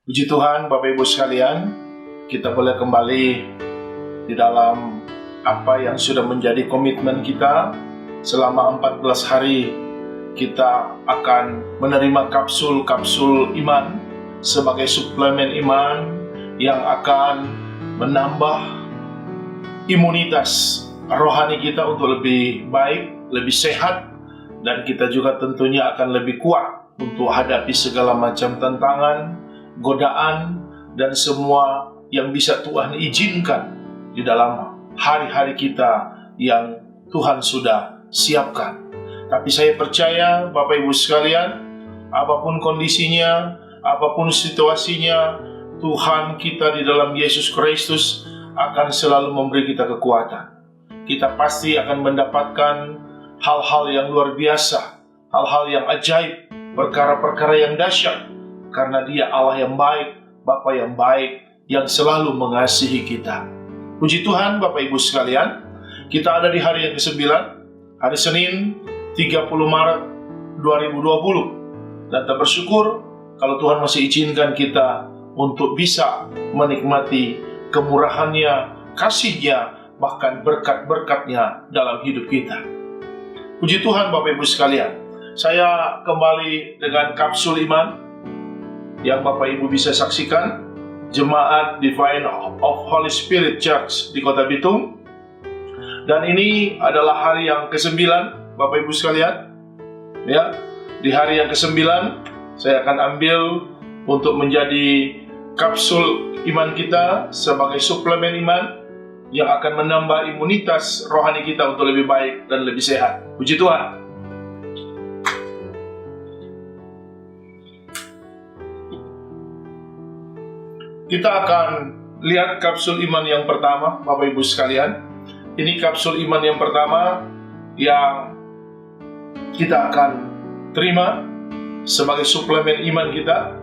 Puji Tuhan, Bapak Ibu sekalian, kita boleh kembali di dalam apa yang sudah menjadi komitmen kita. Selama 14 hari kita akan menerima kapsul-kapsul iman sebagai suplemen iman yang akan menambah imunitas rohani kita untuk lebih baik, lebih sehat, dan kita juga tentunya akan lebih kuat untuk hadapi segala macam tantangan, godaan, dan semua yang bisa Tuhan izinkan di dalam hari-hari kita yang Tuhan sudah siapkan. Tapi saya percaya Bapak Ibu sekalian, apapun kondisinya, apapun situasinya, Tuhan kita di dalam Yesus Kristus akan selalu memberi kita kekuatan. Kita pasti akan mendapatkan hal-hal yang luar biasa, hal-hal yang ajaib, perkara-perkara yang dahsyat, karena Dia Allah yang baik, Bapa yang baik, yang selalu mengasihi kita. Puji Tuhan Bapak Ibu sekalian, kita ada di hari yang ke-9, hari Senin 30 Maret 2020. Dan kita bersyukur kalau Tuhan masih izinkan kita untuk bisa menikmati kemurahan-Nya, kasih-Nya, bahkan berkat-berkat-Nya dalam hidup kita. Puji Tuhan Bapak Ibu sekalian, saya kembali dengan kapsul iman yang Bapak Ibu bisa saksikan, Jemaat Divine of Holy Spirit Church di Kota Bitung. Dan ini adalah hari yang ke-9 Bapak Ibu sekalian. Ya, di hari yang ke-9 saya akan ambil untuk menjadi kapsul iman kita sebagai suplemen iman yang akan menambah imunitas rohani kita untuk lebih baik dan lebih sehat. Puji Tuhan. Kita akan lihat kapsul iman yang pertama, Bapak Ibu sekalian. Ini kapsul iman yang pertama yang kita akan terima sebagai suplemen iman kita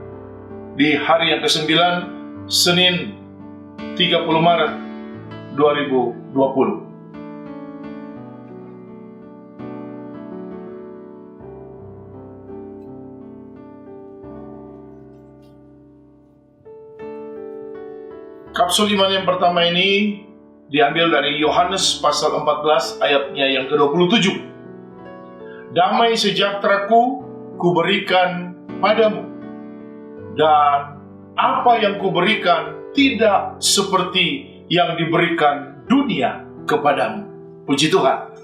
di hari yang ke-9, Senin 30 Maret 2020. Kapsul iman yang pertama ini diambil dari Yohanes pasal 14 ayatnya yang ke-27. Damai sejahteraku kuberikan padamu, dan apa yang kuberikan tidak seperti yang diberikan dunia kepadamu. Puji Tuhan.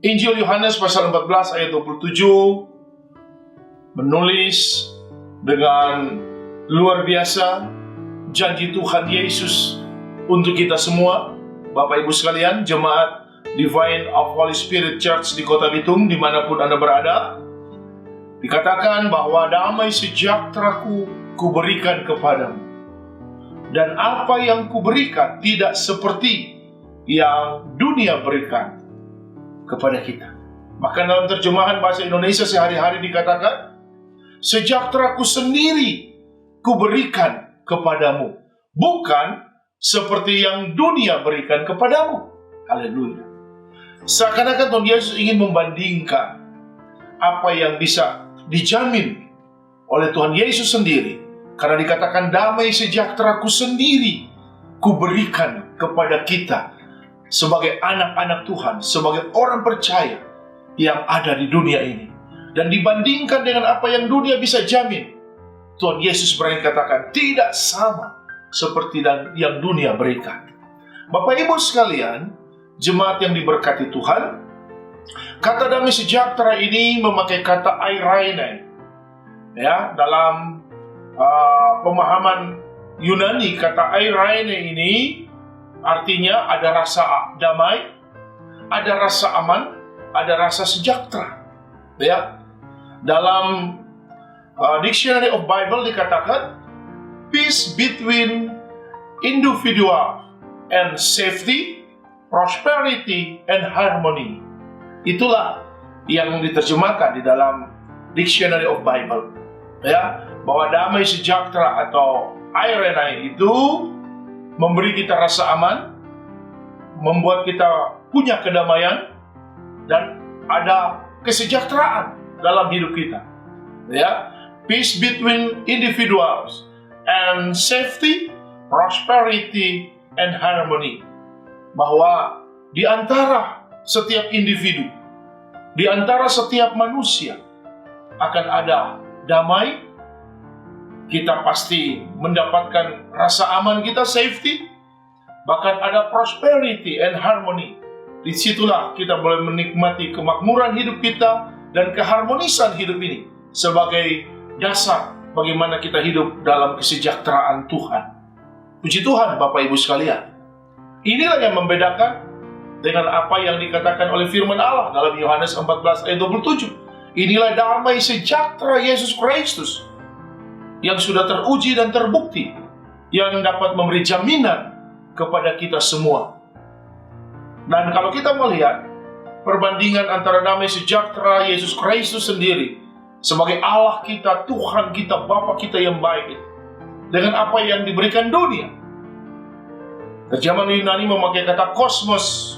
Injil Yohanes pasal 14 ayat 27 menulis dengan luar biasa janji Tuhan Yesus untuk kita semua, Bapak Ibu sekalian, Jemaat Divine of Holy Spirit Church di Kota Bitung, dimanapun Anda berada. Dikatakan bahwa damai sejahteraku kuberikan kepadamu, dan apa yang kuberikan tidak seperti yang dunia berikan kepada kita. Bahkan dalam terjemahan bahasa Indonesia sehari-hari dikatakan, sejahteraku sendiri kuberikan kepadamu, bukan seperti yang dunia berikan kepadamu. Haleluya. Seakan-akan Tuhan Yesus ingin membandingkan apa yang bisa dijamin oleh Tuhan Yesus sendiri. Karena dikatakan damai sejahteraku sendiri kuberikan kepada kita sebagai anak-anak Tuhan, sebagai orang percaya yang ada di dunia ini. Dan dibandingkan dengan apa yang dunia bisa jamin, Tuhan Yesus berani katakan tidak sama seperti yang dunia berikan. Bapak Ibu sekalian, jemaat yang diberkati Tuhan, kata damai sejahtera ini memakai kata eirene. Ya, dalam pemahaman Yunani, kata eirene ini artinya ada rasa damai, ada rasa aman, ada rasa sejahtera. Ya, dalam Dictionary of Bible dikatakan peace between individual and safety, prosperity and harmony. Itulah yang diterjemahkan di dalam Dictionary of Bible. Ya, bahwa damai sejahtera atau eirene itu memberi kita rasa aman, membuat kita punya kedamaian, dan ada kesejahteraan dalam hidup kita. Ya, peace between individuals, and safety, prosperity, and harmony. Bahwa di antara setiap individu, di antara setiap manusia akan ada damai, kita pasti mendapatkan rasa aman kita, safety, bahkan ada prosperity and harmony. Disitulah kita boleh menikmati kemakmuran hidup kita dan keharmonisan hidup ini sebagai dasar bagaimana kita hidup dalam kesejahteraan Tuhan. Puji Tuhan Bapak Ibu sekalian. Inilah yang membedakan dengan apa yang dikatakan oleh firman Allah dalam Yohanes 14 ayat 27. Inilah damai sejahtera Yesus Kristus yang sudah teruji dan terbukti, yang dapat memberi jaminan kepada kita semua. Dan kalau kita melihat perbandingan antara damai sejahtera Yesus Kristus sendiri sebagai Allah kita, Tuhan kita, Bapa kita yang baik itu, dengan apa yang diberikan dunia. Terjemahan Yunani memakai kata kosmos.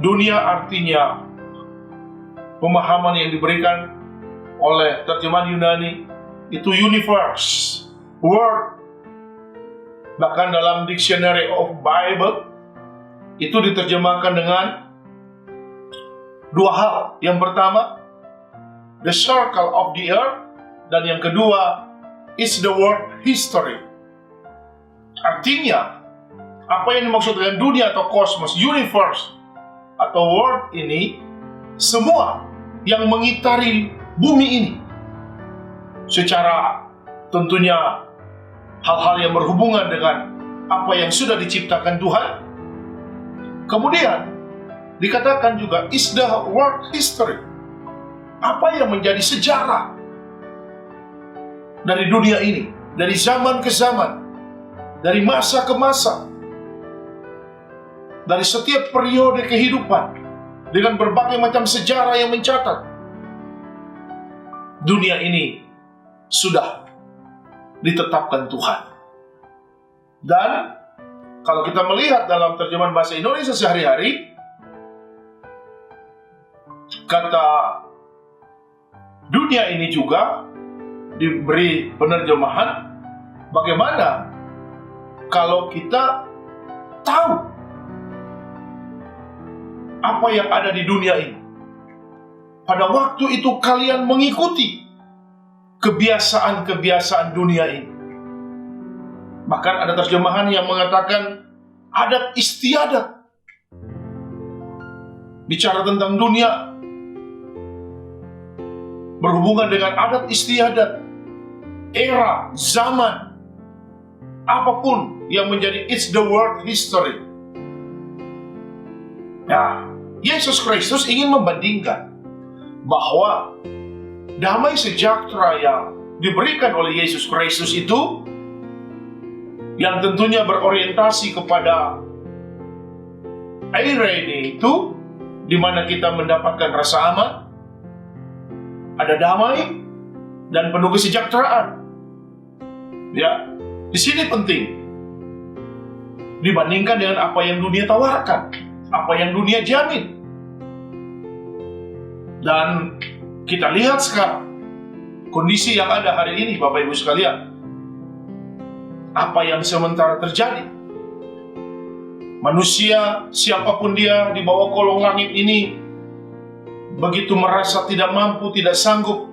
Dunia artinya pemahaman yang diberikan oleh terjemahan Yunani itu universe, world. Bahkan dalam Dictionary of Bible itu diterjemahkan dengan dua hal. Yang pertama, the circle of the earth, dan yang kedua, is the world history. Artinya, apa yang dimaksud dengan dunia atau kosmos, universe atau world ini, semua yang mengitari bumi ini. Secara tentunya hal-hal yang berhubungan dengan apa yang sudah diciptakan Tuhan. Kemudian dikatakan juga is the world history. Apa yang menjadi sejarah dari dunia ini, dari zaman ke zaman, dari masa ke masa, dari setiap periode kehidupan, dengan berbagai macam sejarah yang mencatat. Dunia ini sudah ditetapkan Tuhan. Dan kalau kita melihat dalam terjemahan bahasa Indonesia sehari-hari, kata dunia ini juga diberi penerjemahan bagaimana kalau kita tahu apa yang ada di dunia ini. Pada waktu itu kalian mengikuti kebiasaan-kebiasaan dunia ini. Bahkan ada terjemahan yang mengatakan adat istiadat. Bicara tentang dunia berhubungan dengan adat istiadat, era, zaman, apapun yang menjadi it's the world history. Nah, Yesus Kristus ingin membandingkan bahwa damai sejahtera yang diberikan oleh Yesus Kristus itu, yang tentunya berorientasi kepada eirene itu, di mana kita mendapatkan rasa aman, ada damai dan penuh kesejahteraan. Ya, di sini penting dibandingkan dengan apa yang dunia tawarkan, apa yang dunia jamin. Dan kita lihat sekarang kondisi yang ada hari ini, Bapak Ibu sekalian, apa yang sementara terjadi. Manusia, siapapun dia di bawah kolong langit ini, begitu merasa tidak mampu, tidak sanggup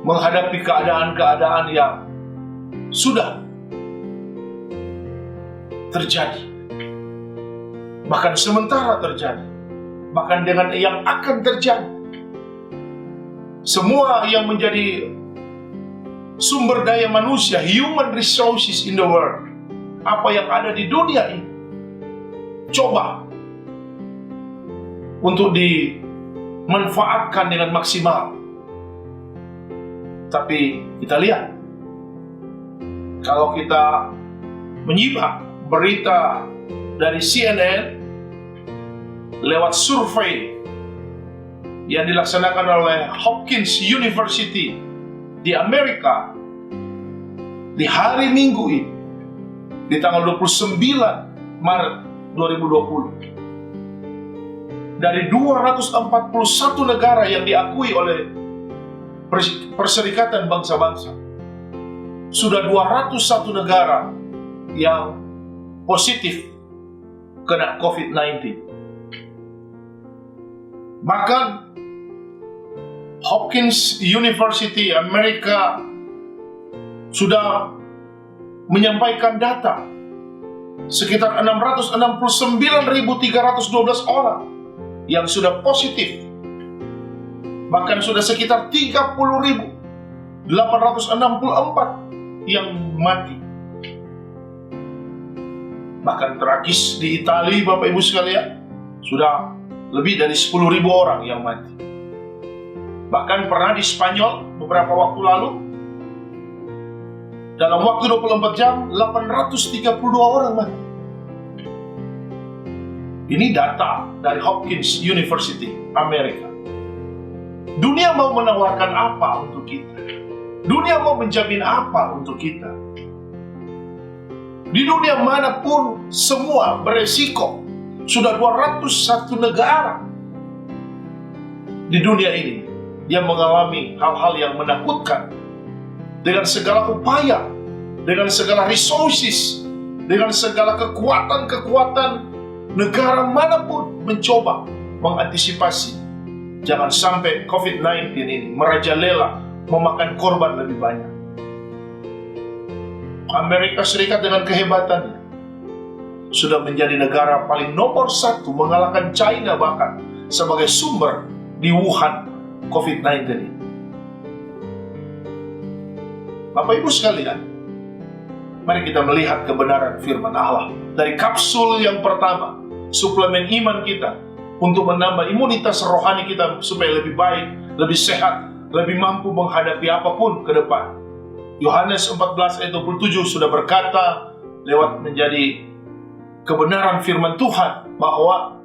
menghadapi keadaan-keadaan yang sudah terjadi, bahkan sementara terjadi, bahkan dengan yang akan terjadi. Semua yang menjadi sumber daya manusia, human resources in the world, apa yang ada di dunia ini, coba untuk dimanfaatkan dengan maksimal. Tapi kita lihat, kalau kita menyimak berita dari CNN lewat survei yang dilaksanakan oleh Hopkins University di Amerika di hari Minggu ini, di tanggal 29 Maret 2020, dari 241 negara yang diakui oleh Perserikatan Bangsa-Bangsa. Sudah 201 negara yang positif kena COVID-19. Bahkan Hopkins University Amerika sudah menyampaikan data sekitar 669.312 orang yang sudah positif. Bahkan sudah sekitar 30.864 yang mati. Bahkan tragis di Italia, Bapak Ibu sekalian, sudah lebih dari 10.000 orang yang mati. Bahkan pernah di Spanyol beberapa waktu lalu, dalam waktu 24 jam, 832 orang mati. Ini data dari Hopkins University, Amerika. Dunia mau menawarkan apa untuk kita? Dunia mau menjamin apa untuk kita? Di dunia manapun, semua beresiko. Sudah 201 negara di dunia ini yang mengalami hal-hal yang menakutkan. Dengan segala upaya, dengan segala resources, dengan segala kekuatan-kekuatan, negara manapun mencoba mengantisipasi jangan sampai COVID-19 ini merajalela, memakan korban lebih banyak. Amerika Serikat dengan kehebatannya sudah menjadi negara paling nomor 1, mengalahkan China bahkan sebagai sumber di Wuhan COVID-19 ini. Bapak Ibu sekalian, mari kita melihat kebenaran firman Allah. Dari kapsul yang pertama, suplemen iman kita untuk menambah imunitas rohani kita supaya lebih baik, lebih sehat, lebih mampu menghadapi apapun ke depan. Yohanes 14 ayat 27 sudah berkata lewat menjadi kebenaran firman Tuhan bahwa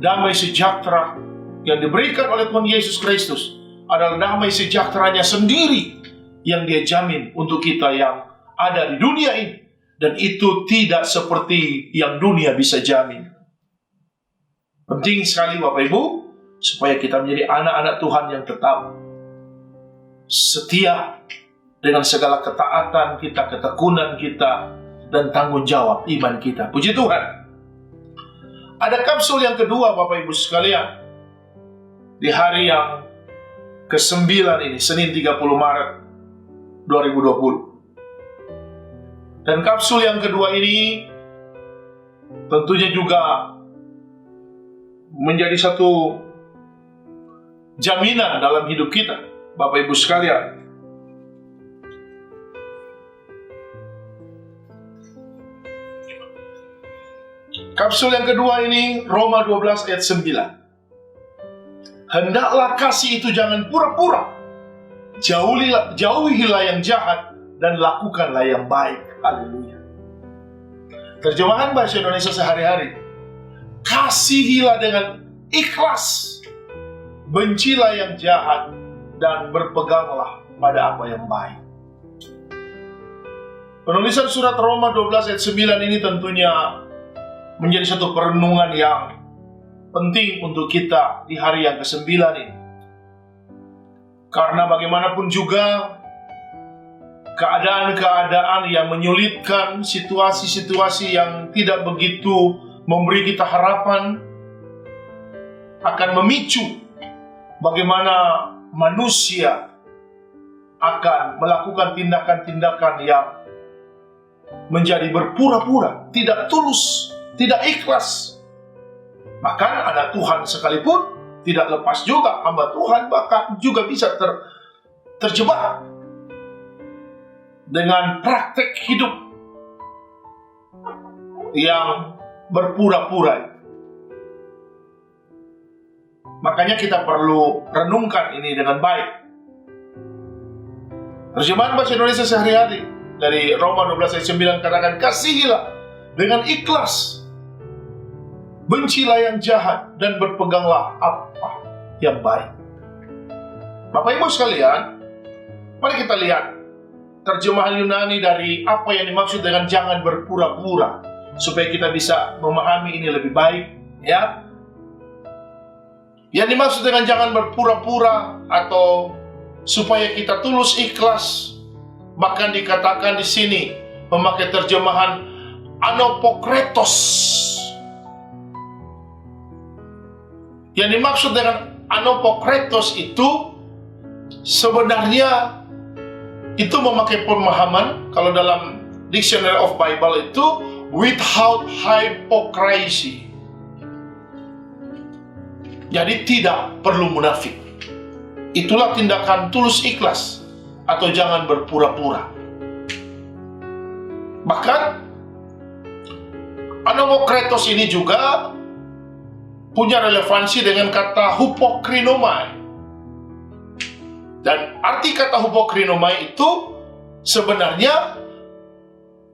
damai sejahtera yang diberikan oleh Tuhan Yesus Kristus adalah damai sejahteranya sendiri yang Dia jamin untuk kita yang ada di dunia ini. Dan itu tidak seperti yang dunia bisa jamin. Penting sekali Bapak Ibu, supaya kita menjadi anak-anak Tuhan yang tetap setia dengan segala ketaatan kita, ketekunan kita, dan tanggung jawab iman kita. Puji Tuhan. Ada kapsul yang kedua Bapak Ibu sekalian. Di hari yang ke-9 ini, Senin 30 Maret 2020. Dan kapsul yang kedua ini tentunya juga menjadi satu jaminan dalam hidup kita, Bapak Ibu sekalian. Kapsul yang kedua ini Roma 12 ayat 9. Hendaklah kasih itu jangan pura-pura. Jauhilah yang jahat dan lakukanlah yang baik. Haleluya. Terjemahan bahasa Indonesia sehari-hari. Kasihilah dengan ikhlas. Bencilah yang jahat dan berpeganglah pada apa yang baik. Penulisan surat Roma 12 ayat 9 ini tentunya menjadi satu perenungan yang penting untuk kita di hari yang ke-9 ini. Karena bagaimanapun juga keadaan-keadaan yang menyulitkan, situasi-situasi yang tidak begitu memberi kita harapan akan memicu bagaimana manusia akan melakukan tindakan-tindakan yang menjadi berpura-pura, tidak tulus, tidak ikhlas. Bahkan anak Tuhan sekalipun tidak lepas juga, hamba Tuhan bahkan juga bisa terjebak dengan praktek hidup yang berpura-pura. Makanya kita perlu renungkan ini dengan baik. Terjemahan bahasa Indonesia sehari-hari dari Roma 12 ayat 9 katakan, kasihilah dengan ikhlas, bencilah yang jahat dan berpeganglah apa yang baik. Bapak Ibu sekalian, mari kita lihat terjemahan Yunani dari apa yang dimaksud dengan jangan berpura-pura, supaya kita bisa memahami ini lebih baik, ya. Yang dimaksud dengan jangan berpura-pura atau supaya kita tulus ikhlas, bahkan dikatakan di sini memakai terjemahan anopokretos. Yang dimaksud dengan anopokretos itu sebenarnya itu memakai pemahaman, kalau dalam Dictionary of Bible itu without hypocrisy. Jadi tidak perlu munafik. Itulah tindakan tulus ikhlas atau jangan berpura-pura. Bahkan anopokretos ini juga punya relevansi dengan kata hupokrinomai. Dan arti kata hupokrinomai itu sebenarnya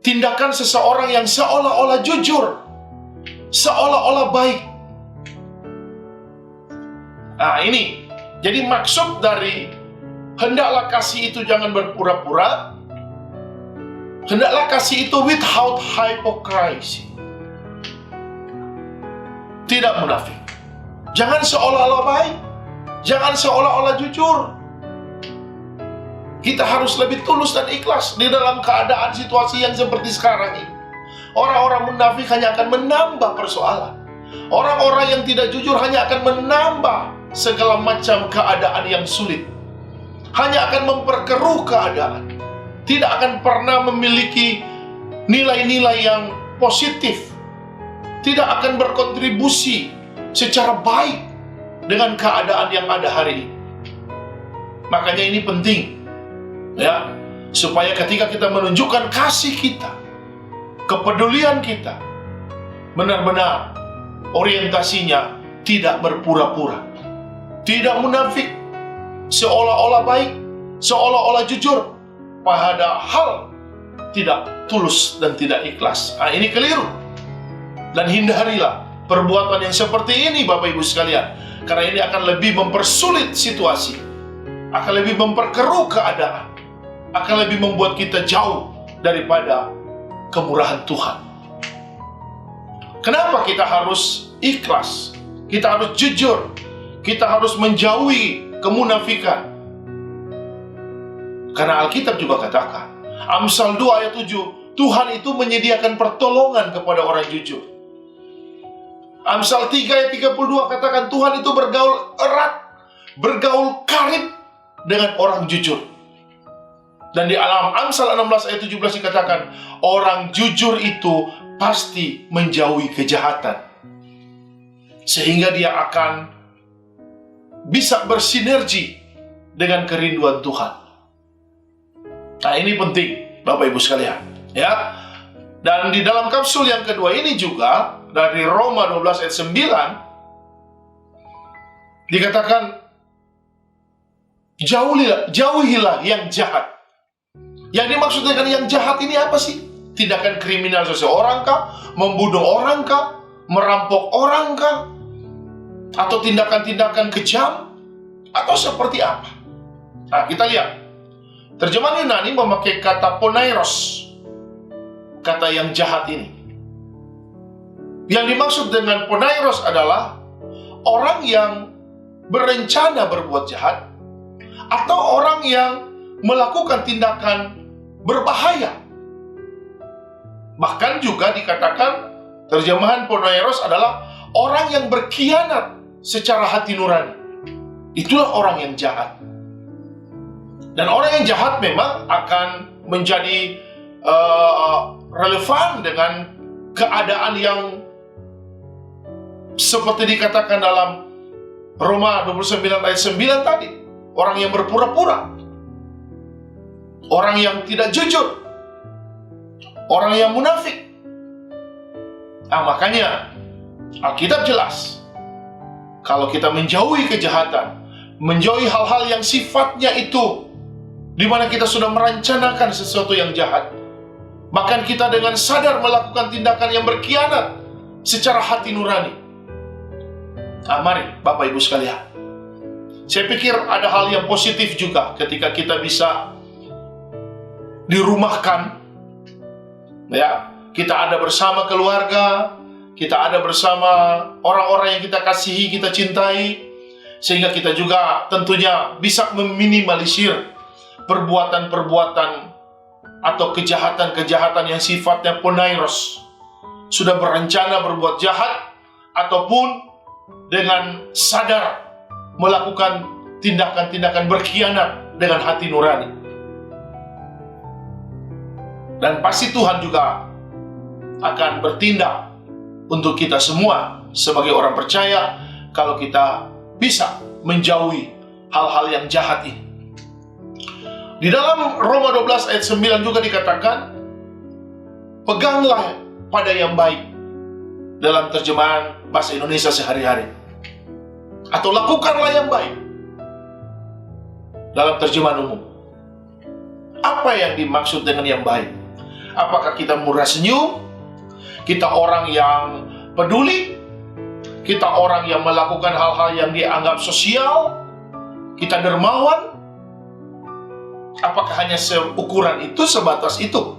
tindakan seseorang yang seolah-olah jujur, seolah-olah baik. Nah ini, jadi maksud dari hendaklah kasih itu jangan berpura-pura, hendaklah kasih itu without hypocrisy. Tidak munafik. Jangan seolah-olah baik, jangan seolah-olah jujur. Kita harus lebih tulus dan ikhlas di dalam keadaan situasi yang seperti sekarang ini. Orang-orang munafik hanya akan menambah persoalan. Orang-orang yang tidak jujur hanya akan menambah segala macam keadaan yang sulit. Hanya akan memperkeruh keadaan. Tidak akan pernah memiliki nilai-nilai yang positif. Tidak akan berkontribusi secara baik dengan keadaan yang ada hari ini. Makanya ini penting, ya, supaya ketika kita menunjukkan kasih kita, kepedulian kita, benar-benar orientasinya tidak berpura-pura, tidak munafik, seolah-olah baik, seolah-olah jujur, padahal tidak tulus dan tidak ikhlas. Nah, ini keliru. Dan hindarilah perbuatan yang seperti ini, Bapak Ibu sekalian, karena ini akan lebih mempersulit situasi, akan lebih memperkeruh keadaan, akan lebih membuat kita jauh daripada kemurahan Tuhan. Kenapa kita harus ikhlas? Kita harus jujur. Kita harus menjauhi kemunafikan. Karena Alkitab juga katakan, Amsal 2 ayat 7, Tuhan itu menyediakan pertolongan kepada orang jujur. Amsal 3 ayat 32 katakan Tuhan itu bergaul erat, bergaul karib dengan orang jujur. Dan di alam Amsal 16 ayat 17 dikatakan, orang jujur itu pasti menjauhi kejahatan, sehingga dia akan bisa bersinergi dengan kerinduan Tuhan. Nah, ini penting, Bapak Ibu sekalian, ya. Dan di dalam kapsul yang kedua ini juga dari Roma 12 ayat 9 dikatakan, jauhilah yang jahat. Yang dimaksud dengan yang jahat ini apa sih? Tindakan kriminal seseorang kah? Membunuh orang kah? Merampok orang kah? Atau tindakan-tindakan kejam? Atau seperti apa? Nah, kita lihat. Terjemahan Yunani memakai kata ponairos, kata yang jahat ini. Yang dimaksud dengan ponairos adalah orang yang berencana berbuat jahat, atau orang yang melakukan tindakan berbahaya. Bahkan juga dikatakan terjemahan ponairos adalah orang yang berkhianat secara hati nurani. Itulah orang yang jahat. Dan orang yang jahat memang akan menjadi relevan dengan keadaan yang seperti dikatakan dalam Roma 29 ayat 9 tadi. Orang yang berpura-pura, orang yang tidak jujur, orang yang munafik. Nah, makanya Alkitab jelas, kalau kita menjauhi kejahatan, menjauhi hal-hal yang sifatnya itu di mana kita sudah merencanakan sesuatu yang jahat, bahkan kita dengan sadar melakukan tindakan yang berkhianat secara hati nurani. Nah, mari Bapak Ibu sekalian, saya pikir ada hal yang positif juga ketika kita bisa dirumahkan, ya, kita ada bersama keluarga, kita ada bersama orang-orang yang kita kasihi, kita cintai, sehingga kita juga tentunya bisa meminimalisir perbuatan-perbuatan atau kejahatan-kejahatan yang sifatnya ponairos, sudah berencana berbuat jahat ataupun dengan sadar melakukan tindakan-tindakan berkhianat dengan hati nurani. Dan pasti Tuhan juga akan bertindak untuk kita semua sebagai orang percaya kalau kita bisa menjauhi hal-hal yang jahat ini. Di dalam Roma 12 ayat 9 juga dikatakan, peganglah pada yang baik, dalam terjemahan bahasa Indonesia sehari-hari, atau lakukanlah yang baik dalam terjemahan umum. Apa yang dimaksud dengan yang baik? Apakah kita murah senyum? Kita orang yang peduli? Kita orang yang melakukan hal-hal yang dianggap sosial? Kita dermawan? Apakah hanya seukuran itu, sebatas itu?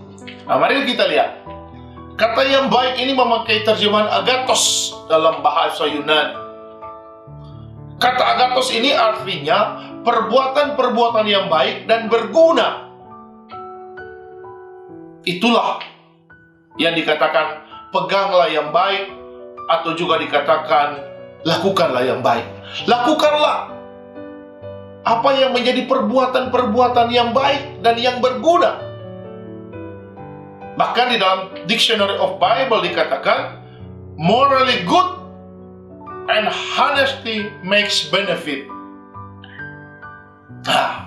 Nah, mari kita lihat. Kata yang baik ini memakai terjemahan agathos dalam bahasa Yunani. Kata agathos ini artinya perbuatan-perbuatan yang baik dan berguna. Itulah yang dikatakan peganglah yang baik, atau juga dikatakan lakukanlah yang baik. Lakukanlah apa yang menjadi perbuatan-perbuatan yang baik dan yang berguna. Bahkan di dalam Dictionary of Bible dikatakan morally good and honesty makes benefit.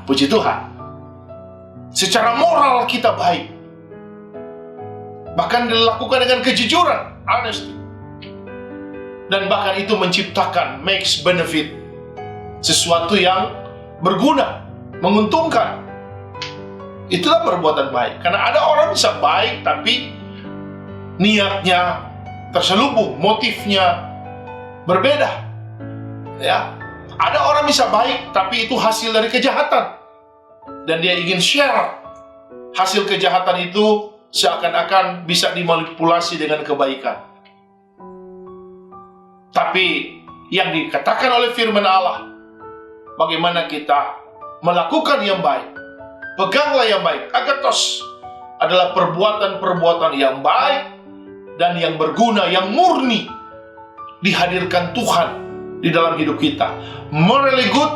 Puji Tuhan. Secara moral kita baik. Bahkan dilakukan dengan kejujuran, honesty. Dan bahkan itu menciptakan, makes benefit, sesuatu yang berguna, menguntungkan. Itulah perbuatan baik. Karena ada orang bisa baik tapi niatnya terselubung, motifnya berbeda. Ya, ada orang bisa baik tapi itu hasil dari kejahatan, dan dia ingin share hasil kejahatan itu seakan-akan bisa dimanipulasi dengan kebaikan. Tapi yang dikatakan oleh firman Allah, bagaimana kita melakukan yang baik, peganglah yang baik. Agathos adalah perbuatan-perbuatan yang baik dan yang berguna, yang murni, dihadirkan Tuhan di dalam hidup kita. Morally good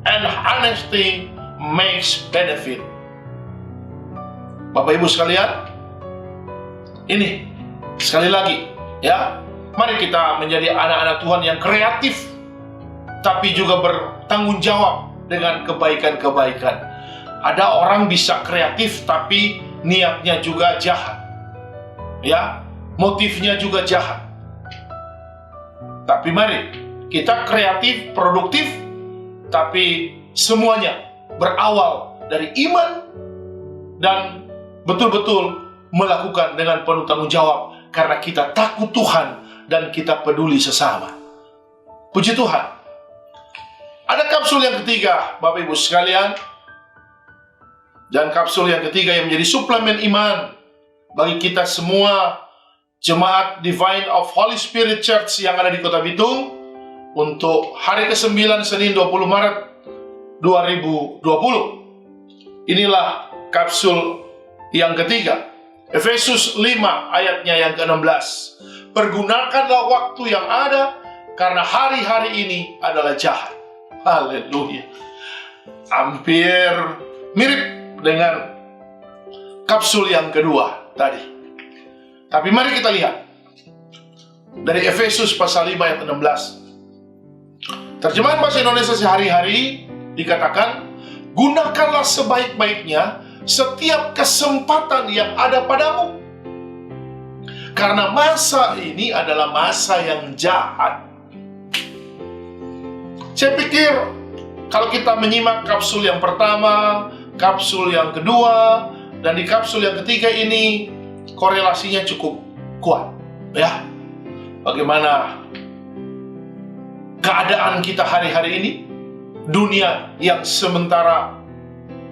and honesty makes benefit. Bapak Ibu sekalian, ini sekali lagi ya, mari kita menjadi anak-anak Tuhan yang kreatif tapi juga bertanggung jawab dengan kebaikan-kebaikan. Ada orang bisa kreatif tapi niatnya juga jahat. Ya, motifnya juga jahat. Tapi mari kita kreatif, produktif, tapi semuanya berawal dari iman dan betul-betul melakukan dengan penuh tanggung jawab karena kita takut Tuhan dan kita peduli sesama. Puji Tuhan. Ada kapsul yang ketiga, Bapak Ibu sekalian. Dan kapsul yang ketiga yang menjadi suplemen iman bagi kita semua jemaat Divine of Holy Spirit Church yang ada di Kota Bitung untuk hari ke-9 Senin 20 Maret 2020. Inilah kapsul yang ketiga, Efesus 5 ayatnya yang ke-16. Pergunakanlah waktu yang ada karena hari-hari ini adalah jahat. Haleluya. Hampir mirip dengan kapsul yang kedua tadi. Tapi mari kita lihat dari Efesus pasal 5 ayat 16. Terjemahan bahasa Indonesia sehari-hari dikatakan, gunakanlah sebaik-baiknya setiap kesempatan yang ada padamu, karena masa ini adalah masa yang jahat. Saya pikir kalau kita menyimak kapsul yang pertama, kapsul yang kedua, dan di kapsul yang ketiga ini korelasinya cukup kuat, ya. Bagaimana keadaan kita hari-hari ini, dunia yang sementara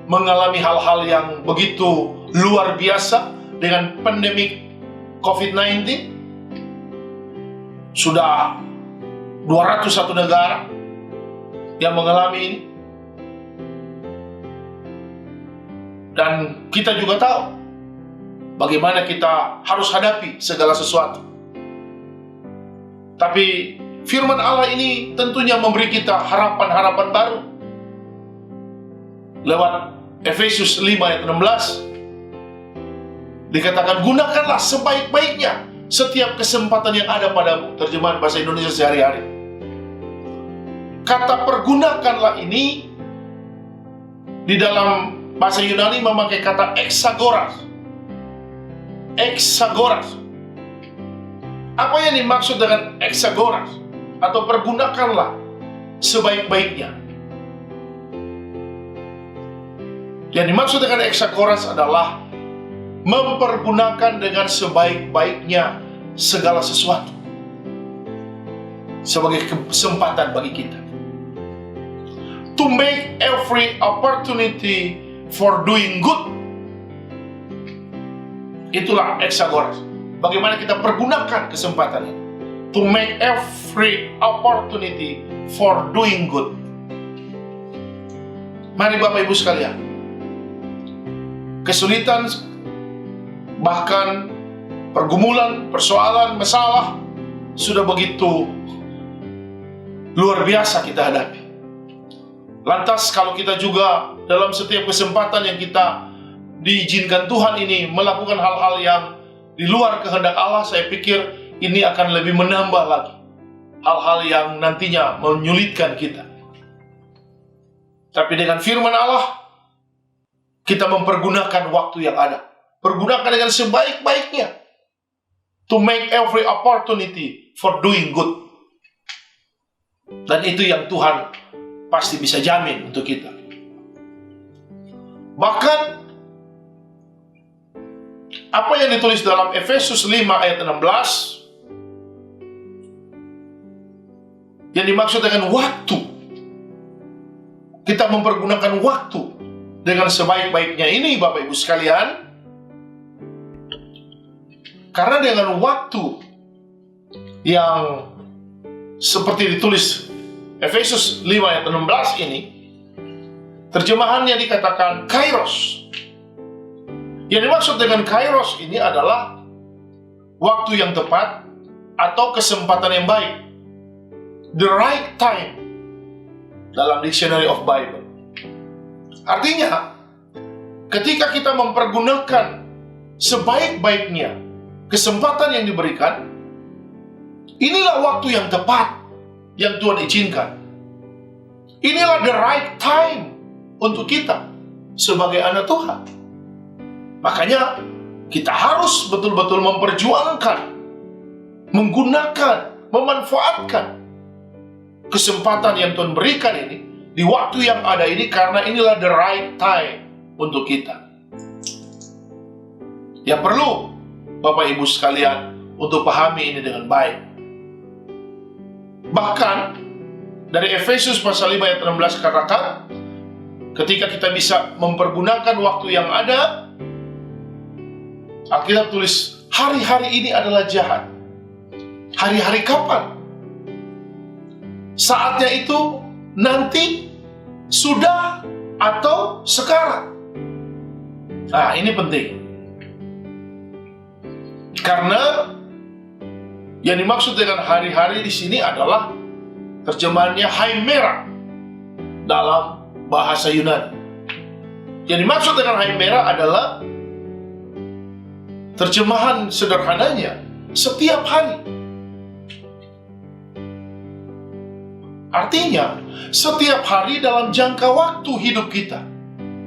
mengalami hal-hal yang begitu luar biasa dengan pandemik COVID-19. Sudah 201 negara yang mengalami ini. Dan kita juga tahu bagaimana kita harus hadapi segala sesuatu. Tapi firman Allah ini tentunya memberi kita harapan-harapan baru. Lewat Efesus 5 ayat 16 dikatakan, gunakanlah sebaik-baiknya setiap kesempatan yang ada padamu. Terjemahan bahasa Indonesia sehari-hari. Kata pergunakanlah ini di dalam bahasa Yunani memakai kata exagoras. Exagoras. Apa yang dimaksud dengan exagoras? Atau pergunakanlah sebaik-baiknya. Yang dimaksud dengan exagoras adalah mempergunakan dengan sebaik-baiknya segala sesuatu sebagai kesempatan bagi kita. To make every opportunity for doing good. Itulah exagoras. Bagaimana kita pergunakan kesempatan ini. To make every opportunity for doing good. Mari Bapak Ibu sekalian, kesulitan, bahkan pergumulan, persoalan, masalah sudah begitu luar biasa kita hadapi. Lantas kalau kita juga dalam setiap kesempatan yang kita diizinkan Tuhan ini melakukan hal-hal yang di luar kehendak Allah, saya pikir ini akan lebih menambah lagi hal-hal yang nantinya menyulitkan kita. Tapi dengan firman Allah, kita mempergunakan waktu yang ada. Pergunakan dengan sebaik-baiknya. To make every opportunity for doing good. Dan itu yang Tuhan pasti bisa jamin untuk kita. Bahkan apa yang ditulis dalam Efesus 5 ayat 16 yang dimaksud dengan waktu. Kita mempergunakan waktu dengan sebaik-baiknya ini, Bapak Ibu sekalian. Karena dengan waktu yang seperti ditulis Efesus 5 ayat 16 ini, terjemahannya dikatakan kairos. Yang dimaksud dengan kairos ini adalah waktu yang tepat atau kesempatan yang baik. The right time dalam Dictionary of Bible. Artinya, ketika kita mempergunakan sebaik-baiknya kesempatan yang diberikan, inilah waktu yang tepat yang Tuhan izinkan. Inilah the right time untuk kita sebagai anak Tuhan. Makanya kita harus betul-betul memperjuangkan, menggunakan, memanfaatkan kesempatan yang Tuhan berikan ini di waktu yang ada ini, karena inilah the right time untuk kita. Ya, perlu Bapak Ibu sekalian untuk pahami ini dengan baik. Bahkan dari Efesus pasal 5 ayat 16 katakan, ketika kita bisa mempergunakan waktu yang ada, Alkitab tulis hari-hari ini adalah jahat. Hari-hari kapan? Saatnya itu nanti, sudah, atau sekarang. Nah, ini penting. Karena yang dimaksud dengan hari-hari di sini adalah terjemahannya Haimera dalam bahasa Yunani. Yang dimaksud dengan Haimera adalah terjemahan sederhananya setiap hari. Artinya, setiap hari dalam jangka waktu hidup kita.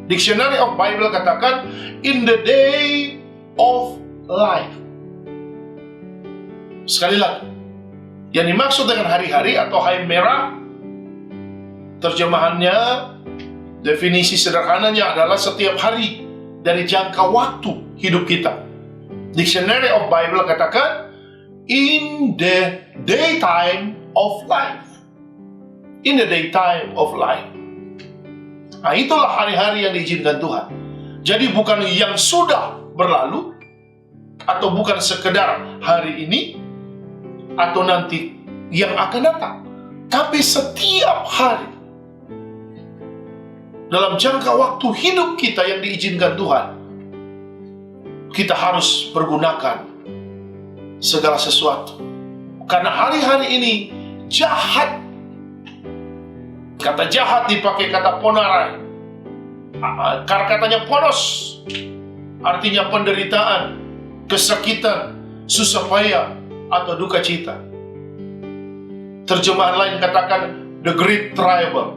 Dictionary of Bible katakan, in the day of life. Sekali lagi, yang dimaksud dengan hari-hari atau haimera, terjemahannya, definisi sederhananya adalah setiap hari dari jangka waktu hidup kita. Dictionary of Bible katakan, in the daytime of life. In the daytime of life. Nah, itulah hari-hari yang diizinkan Tuhan. Jadi bukan yang sudah berlalu, atau bukan sekedar hari ini, atau nanti yang akan datang. Tapi setiap hari dalam jangka waktu hidup kita yang diizinkan Tuhan, kita harus pergunakan segala sesuatu. Karena hari-hari ini jahat. Kata jahat dipakai kata ponarai. Katanya ponos, artinya penderitaan, kesakitan, susah payah, atau duka cita. Terjemahan lain katakan the great trial.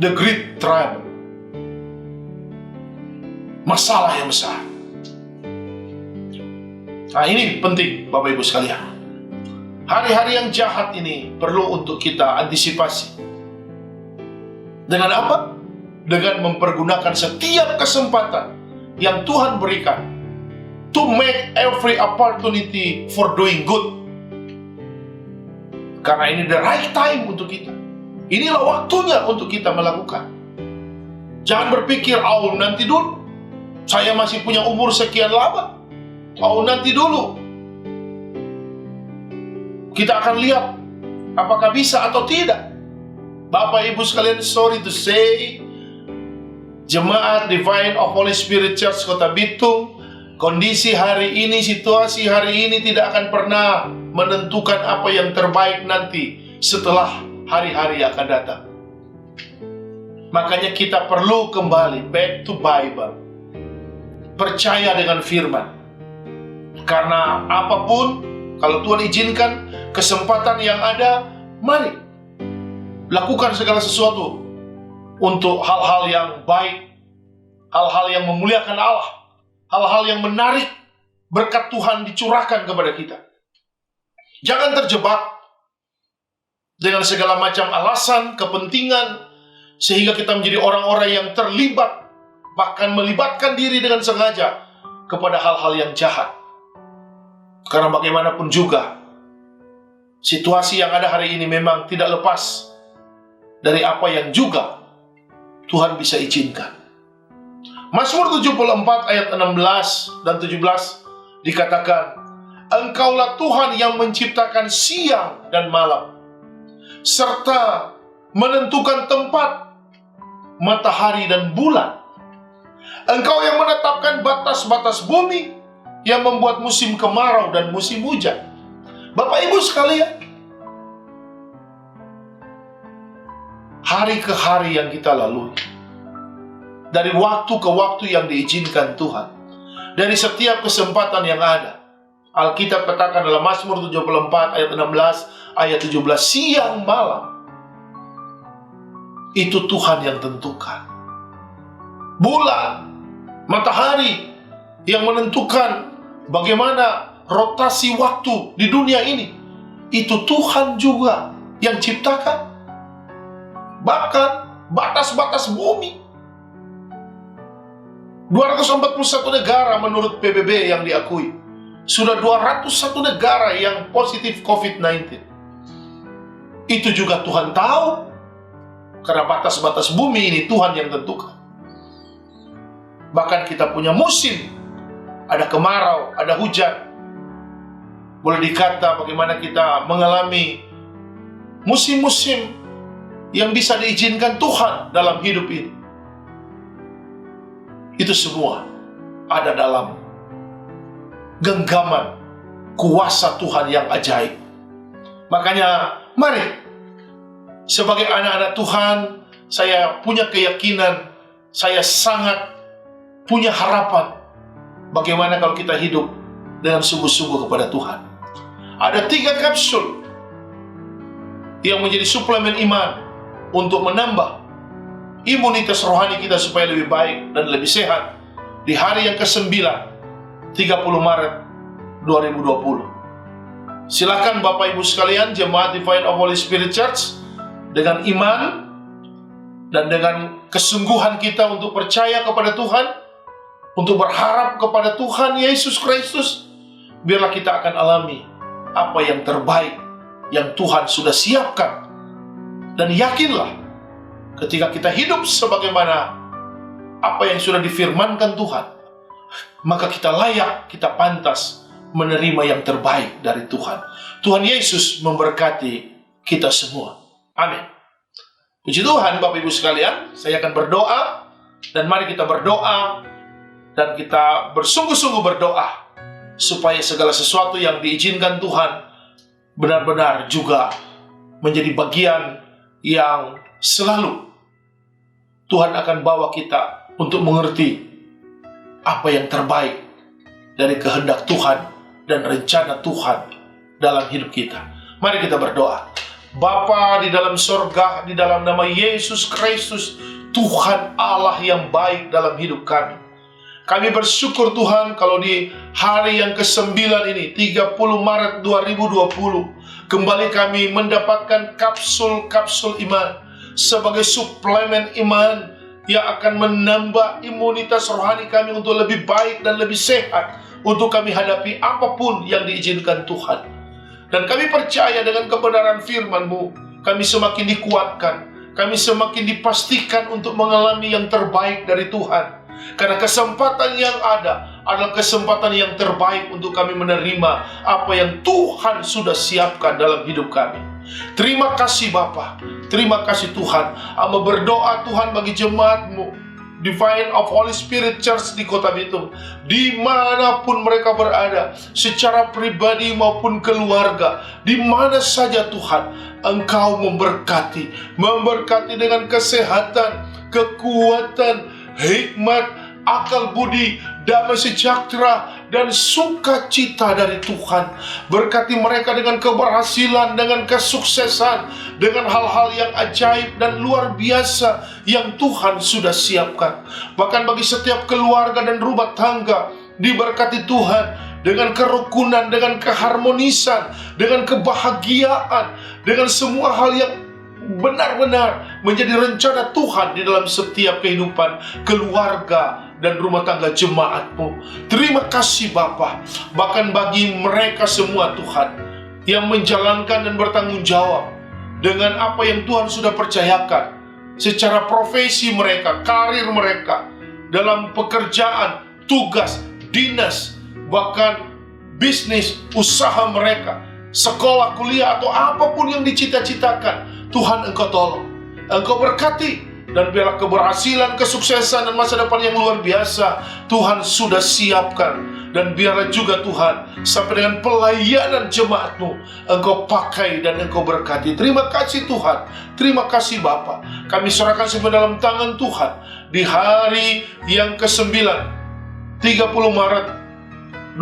The great trial. Masalah yang besar. Nah, ini penting Bapak Ibu sekalian. Hari-hari yang jahat ini perlu untuk kita antisipasi. Dengan apa? Dengan mempergunakan setiap kesempatan yang Tuhan berikan to make every opportunity for doing good. Karena ini the right time untuk kita. Inilah waktunya untuk kita melakukan. Jangan berpikir, oh nanti dulu, saya masih punya umur sekian lama. Oh nanti dulu, kita akan lihat apakah bisa atau tidak. Bapak Ibu sekalian, sorry to say, Jemaat Divine of Holy Spirit Church Kota Bitung, kondisi hari ini, situasi hari ini tidak akan pernah menentukan apa yang terbaik nanti setelah hari-hari yang akan datang. Makanya kita perlu kembali back to Bible. Percaya dengan firman. Karena apapun, kalau Tuhan izinkan kesempatan yang ada, mari lakukan segala sesuatu untuk hal-hal yang baik, hal-hal yang memuliakan Allah, hal-hal yang menarik berkat Tuhan dicurahkan kepada kita. Jangan terjebak dengan segala macam alasan, kepentingan, sehingga kita menjadi orang-orang yang terlibat, bahkan melibatkan diri dengan sengaja kepada hal-hal yang jahat. Karena bagaimanapun juga, situasi yang ada hari ini memang tidak lepas dari apa yang juga Tuhan bisa izinkan. Mazmur 74 ayat 16 dan 17 dikatakan, Engkaulah Tuhan yang menciptakan siang dan malam, serta menentukan tempat matahari dan bulan. Engkau yang menetapkan batas-batas bumi, yang membuat musim kemarau dan musim hujan. Bapak Ibu sekalian, hari ke hari yang kita lalui, dari waktu ke waktu yang diizinkan Tuhan, dari setiap kesempatan yang ada, Alkitab katakan dalam Mazmur 74 ayat 16, ayat 17, siang malam itu Tuhan yang tentukan. Bulan, matahari yang menentukan bagaimana rotasi waktu di dunia ini, itu Tuhan juga yang ciptakan. Bahkan batas-batas bumi, 241 negara menurut PBB yang diakui. Sudah 201 negara yang positif COVID-19. Itu juga Tuhan tahu. Karena batas-batas bumi ini Tuhan yang tentukan. Bahkan kita punya musim. Ada kemarau, ada hujan. Boleh dikata bagaimana kita mengalami musim-musim yang bisa diizinkan Tuhan dalam hidup ini. Itu semua ada dalam genggaman kuasa Tuhan yang ajaib. Makanya mari, sebagai anak-anak Tuhan, saya punya keyakinan, saya sangat punya harapan bagaimana kalau kita hidup dengan sungguh-sungguh kepada Tuhan. Ada 3 kapsul yang menjadi suplemen iman untuk menambah imunitas rohani kita supaya lebih baik dan lebih sehat di hari yang ke-9, 30 Maret 2020. Silakan Bapak Ibu sekalian, Jemaat Divine of Holy Spirit Church, dengan iman dan dengan kesungguhan kita untuk percaya kepada Tuhan, untuk berharap kepada Tuhan Yesus Kristus, biarlah kita akan alami apa yang terbaik yang Tuhan sudah siapkan. Dan yakinlah, ketika kita hidup sebagaimana apa yang sudah difirmankan Tuhan, maka kita layak, kita pantas menerima yang terbaik dari Tuhan. Tuhan Yesus memberkati kita semua. Amin. Puji Tuhan, Bapak Ibu sekalian, saya akan berdoa, dan mari kita berdoa, dan kita bersungguh-sungguh berdoa, supaya segala sesuatu yang diizinkan Tuhan, benar-benar juga menjadi bagian yang selalu Tuhan akan bawa kita untuk mengerti apa yang terbaik dari kehendak Tuhan dan rencana Tuhan dalam hidup kita. Mari kita berdoa. Bapa di dalam sorga, di dalam nama Yesus Kristus, Tuhan Allah yang baik dalam hidup kami. Kami bersyukur Tuhan kalau di hari yang ke-9 ini, 30 Maret 2020, kembali kami mendapatkan kapsul-kapsul iman sebagai suplemen iman yang akan menambah imunitas rohani kami untuk lebih baik dan lebih sehat, untuk kami hadapi apapun yang diizinkan Tuhan. Dan kami percaya dengan kebenaran firman-Mu, kami semakin dikuatkan, kami semakin dipastikan untuk mengalami yang terbaik dari Tuhan. Karena kesempatan yang ada adalah kesempatan yang terbaik untuk kami menerima apa yang Tuhan sudah siapkan dalam hidup kami. Terima kasih Bapa, terima kasih Tuhan. Hamba berdoa Tuhan bagi jemaat-Mu Divine of Holy Spirit Church di Kota Bitung, dimanapun mereka berada, secara pribadi maupun keluarga, di mana saja Tuhan, Engkau memberkati dengan kesehatan, kekuatan, hikmat, akal budi, damai sejahtera, dan sukacita dari Tuhan. Berkati mereka dengan keberhasilan, dengan kesuksesan, dengan hal-hal yang ajaib dan luar biasa yang Tuhan sudah siapkan. Bahkan bagi setiap keluarga dan rumah tangga, diberkati Tuhan dengan kerukunan, dengan keharmonisan, dengan kebahagiaan, dengan semua hal yang benar-benar menjadi rencana Tuhan di dalam setiap kehidupan keluarga dan rumah tangga jemaat-Mu. Terima kasih Bapa. Bahkan bagi mereka semua Tuhan, yang menjalankan dan bertanggung jawab dengan apa yang Tuhan sudah percayakan secara profesi mereka, karir mereka, dalam pekerjaan, tugas, dinas, bahkan bisnis, usaha mereka, sekolah, kuliah, atau apapun yang dicita-citakan, Tuhan Engkau tolong, Engkau berkati. Dan biarlah keberhasilan, kesuksesan, dan masa depan yang luar biasa Tuhan sudah siapkan. Dan biarlah juga Tuhan, sampai dengan pelayanan jemaat-Mu, Engkau pakai dan Engkau berkati. Terima kasih Tuhan, terima kasih Bapa. Kami serahkan semua dalam tangan Tuhan. Di hari yang ke-9, 30 Maret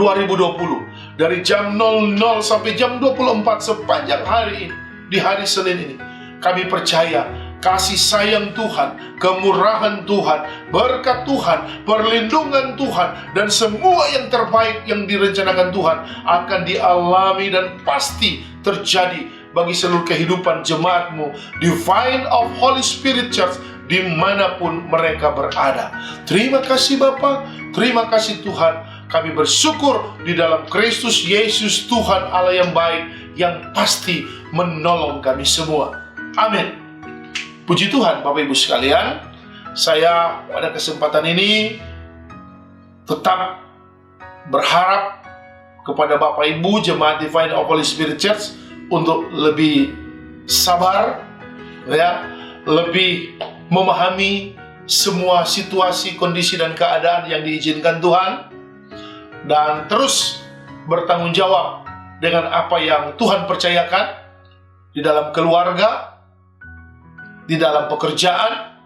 2020, dari jam 00 sampai jam 24 sepanjang hari ini, di hari Senin ini, kami percaya kasih sayang Tuhan, kemurahan Tuhan, berkat Tuhan, perlindungan Tuhan, dan semua yang terbaik yang direncanakan Tuhan akan dialami dan pasti terjadi bagi seluruh kehidupan jemaat-Mu Divine of Holy Spirit Church dimanapun mereka berada. Terima kasih Bapa, terima kasih Tuhan. Kami bersyukur di dalam Kristus Yesus Tuhan Allah yang baik, yang pasti menolong kami semua. Amin. Puji Tuhan Bapak Ibu sekalian, saya pada kesempatan ini tetap berharap kepada Bapak Ibu jemaat Divine of Holy Spirit Church untuk lebih sabar, ya, lebih memahami semua situasi, kondisi, dan keadaan yang diizinkan Tuhan, dan terus bertanggung jawab dengan apa yang Tuhan percayakan di dalam keluarga, di dalam pekerjaan,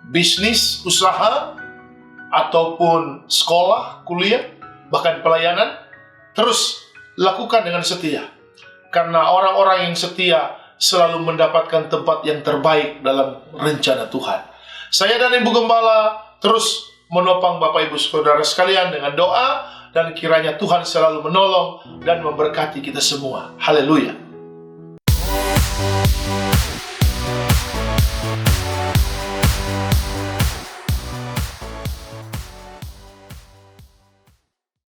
bisnis, usaha, ataupun sekolah, kuliah, bahkan pelayanan. Terus lakukan dengan setia, karena orang-orang yang setia selalu mendapatkan tempat yang terbaik dalam rencana Tuhan. Saya dan Ibu Gembala terus menopang Bapak Ibu Saudara sekalian dengan doa, dan kiranya Tuhan selalu menolong dan memberkati kita semua. Haleluya.